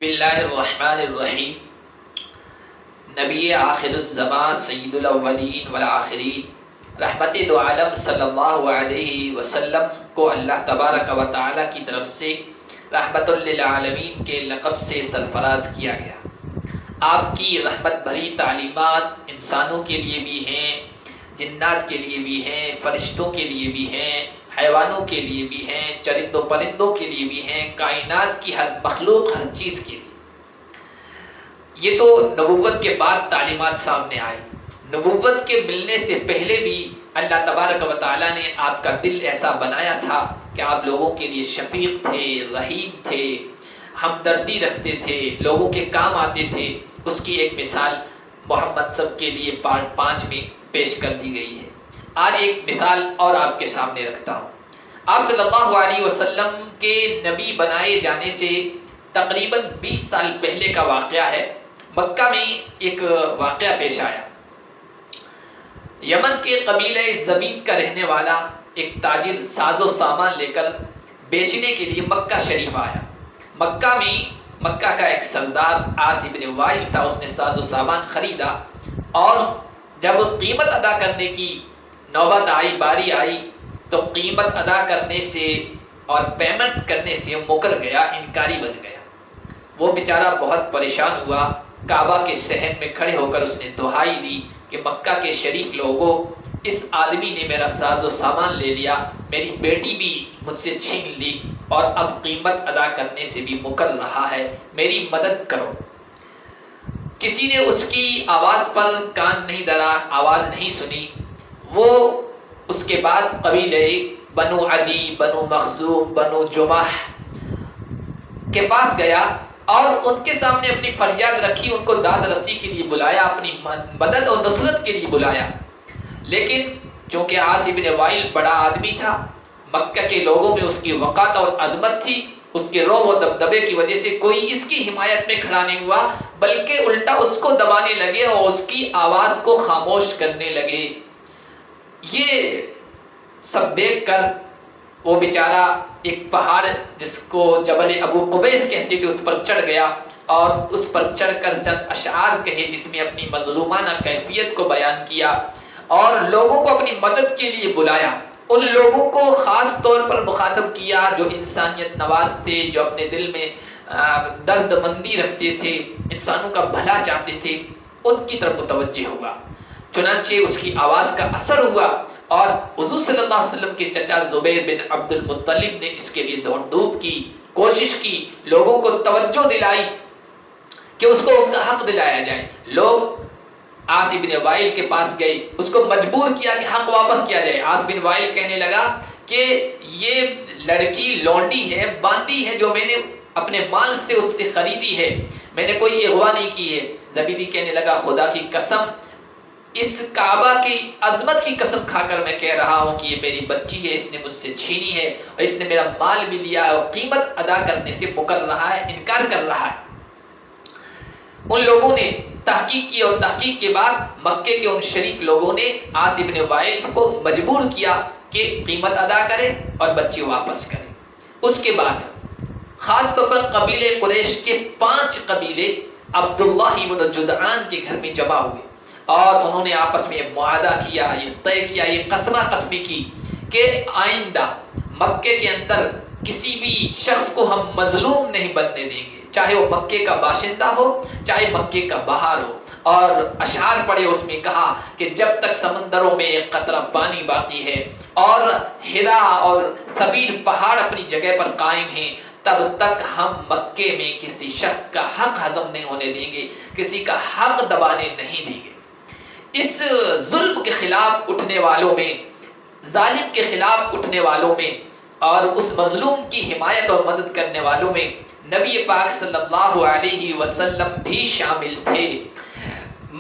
بسم اللہ الرحمن الرحیم۔ نبی آخر الزمان سید الاولین والآخرین رحمت دو عالم صلی اللہ علیہ وسلم کو اللہ تبارک و تعالی کی طرف سے رحمت للعالمین کے لقب سے سرفراز کیا گیا۔ آپ کی رحمت بھری تعلیمات انسانوں کے لیے بھی ہیں، جنات کے لیے بھی ہیں، فرشتوں کے لیے بھی ہیں، حیوانوں کے لیے بھی ہیں، چرندوں پرندوں کے لیے بھی ہیں، کائنات کی ہر مخلوق، ہر چیز کے لیے۔ یہ تو نبوت کے بعد تعلیمات سامنے آئی۔ نبوت کے ملنے سے پہلے بھی اللہ تبارک و تعالیٰ نے آپ کا دل ایسا بنایا تھا کہ آپ لوگوں کے لیے شفیق تھے، رحیم تھے، ہمدردی رکھتے تھے، لوگوں کے کام آتے تھے۔ اس کی ایک مثال محمد صاحب کے لیے پارٹ 5 میں پیش کر دی گئی ہے۔ آج ایک مثال اور آپ کے سامنے رکھتا ہوں۔ آپ صلی اللہ علیہ وسلم کے نبی بنائے جانے سے تقریباً 20 سال پہلے کا واقعہ ہے۔ مکہ میں ایک واقعہ پیش آیا۔ یمن کے قبیلہ زبید کا رہنے والا ایک تاجر ساز و سامان لے کر بیچنے کے لیے مکہ شریف آیا۔ مکہ کا ایک سردار عاص بن وائل تھا، اس نے ساز و سامان خریدا اور جب قیمت ادا کرنے کی نوبت آئی، باری آئی، تو قیمت ادا کرنے سے اور پیمنٹ کرنے سے مکر گیا، انکاری بن گیا۔ وہ بیچارہ بہت پریشان ہوا، کعبہ کے صحن میں کھڑے ہو کر اس نے دہائی دی کہ مکہ کے شریف لوگوں، اس آدمی نے میرا ساز و سامان لے لیا، میری بیٹی بھی مجھ سے چھین لی اور اب قیمت ادا کرنے سے بھی مکر رہا ہے، میری مدد کرو۔ کسی نے اس کی آواز پر کان نہیں دھرا، آواز نہیں سنی۔ وہ اس کے بعد قبیلے بنو عدی، بنو مخزوم، بنو جمح کے پاس گیا اور ان کے سامنے اپنی فریاد رکھی، ان کو داد رسی کے لیے بلایا، اپنی مدد اور نصرت کے لیے بلایا۔ لیکن چونکہ عاص بن وائل بڑا آدمی تھا، مکہ کے لوگوں میں اس کی وقار اور عظمت تھی، اس کے رعب و دبدبے کی وجہ سے کوئی اس کی حمایت میں کھڑا نہیں ہوا، بلکہ الٹا اس کو دبانے لگے اور اس کی آواز کو خاموش کرنے لگے۔ یہ سب دیکھ کر وہ بیچارہ ایک پہاڑ جس کو جبل ابو قبیس کہتے تھے اس پر چڑھ گیا اور اس پر چڑھ کر چند اشعار کہے جس میں اپنی مظلومانہ کیفیت کو بیان کیا اور لوگوں کو اپنی مدد کے لیے بلایا۔ ان لوگوں کو خاص طور پر مخاطب کیا جو انسانیت نواز تھے، جو اپنے دل میں درد مندی رکھتے تھے، انسانوں کا بھلا چاہتے تھے، ان کی طرف متوجہ ہوا۔ چنانچہ اس کی آواز کا اثر ہوا اور حضور صلی اللہ علیہ وسلم کے چچا زبیر بن عبد المطلب نے اس کے لیے دوڑ دھوپ کی، کوشش کی، لوگوں کو توجہ دلائی کہ اس کو اس کا حق دلایا جائے۔ لوگ عاص بن وائل کے پاس گئے، اس کو مجبور کیا کہ حق واپس کیا جائے۔ عاص بن وائل کہنے لگا کہ یہ لڑکی لونڈی ہے، باندی ہے، جو میں نے اپنے مال سے اس سے خریدی ہے، میں نے کوئی اغوا نہیں کی ہے۔ زبیدی کہنے لگا خدا کی قسم، اس کعبہ کی عظمت کی قسم کھا کر میں کہہ رہا ہوں کہ یہ میری بچی ہے، اس نے مجھ سے چھینی ہے اور اس نے میرا مال بھی لیا ہے اور قیمت ادا کرنے سے مکر رہا ہے، انکار کر رہا ہے۔ ان لوگوں نے تحقیق کی اور تحقیق کے بعد مکے کے ان شریف لوگوں نے عاص بن وائل کو مجبور کیا کہ قیمت ادا کرے اور بچی واپس کرے۔ اس کے بعد خاص طور پر قبیلے قریش کے 5 قبیلے عبداللہ بن جدعان کے گھر میں جمع ہوئے اور انہوں نے آپس میں معاہدہ کیا، یہ طے کیا، یہ قسمی کی کہ آئندہ مکے کے اندر کسی بھی شخص کو ہم مظلوم نہیں بننے دیں گے، چاہے وہ مکے کا باشندہ ہو، چاہے مکے کا باہر ہو۔ اور اشعار پڑھے، اس میں کہا کہ جب تک سمندروں میں ایک قطرہ پانی باقی ہے اور ہرا اور ثبیل پہاڑ اپنی جگہ پر قائم ہیں، تب تک ہم مکے میں کسی شخص کا حق ہضم نہیں ہونے دیں گے، کسی کا حق دبانے نہیں دیں گے۔ اس ظلم کے خلاف اٹھنے والوں میں، ظالم کے خلاف اٹھنے والوں میں اور اس مظلوم کی حمایت اور مدد کرنے والوں میں نبی پاک صلی اللہ علیہ وسلم بھی شامل تھے۔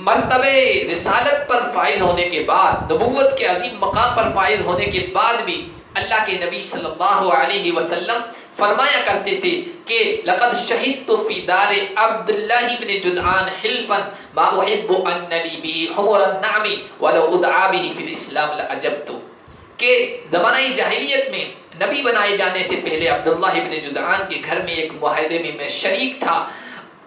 مرتبہ رسالت پر فائز ہونے کے بعد، نبوت کے عظیم مقام پر فائز ہونے کے بعد بھی اللہ کے نبی صلی اللہ علیہ وسلم فرمایا کرتے تھے کہ لقد شہدت فی دار عبداللہ بن جدعان حلفا ما احب ان لی به حمر النعم ولو ادعا به فی الاسلام لعجبت، کہ زمانہ جاہلیت میں نبی بنائے جانے سے پہلے عبداللہ بن جدعان کے گھر میں ایک معاہدے میں شریک تھا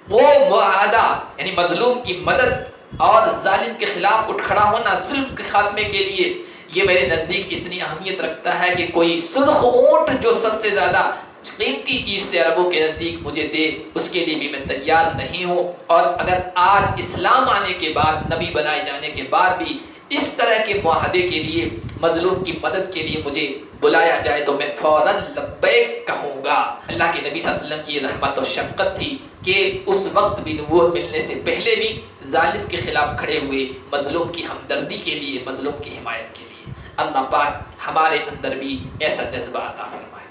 وہ معاہدہ یعنی مظلوم کی مدد اور ظالم کے خلاف اٹھ کھڑا ہونا ظلم کے خاتمے کے لیے، یہ میرے نزدیک اتنی اہمیت رکھتا ہے کہ کوئی سرخ اونٹ جو سب سے زیادہ قیمتی چیز تھے عربوں کے نزدیک مجھے دے، اس کے لیے بھی میں تیار نہیں ہوں۔ اور اگر آج اسلام آنے کے بعد، نبی بنائے جانے کے بعد بھی اس طرح کے معاہدے کے لیے، مظلوم کی مدد کے لیے مجھے بلایا جائے تو میں فوراً لبیک کہوں گا۔ اللہ کے نبی صلی اللہ علیہ وسلم کی رحمت و شفقت تھی کہ اس وقت بھی، نبوت ملنے سے پہلے بھی، ظالم کے خلاف کھڑے ہوئے، مظلوم کی ہمدردی کے لیے، مظلوم کی حمایت کے لیے۔ اللہ پاک ہمارے اندر بھی ایسا جذبہ عطا فرمائے۔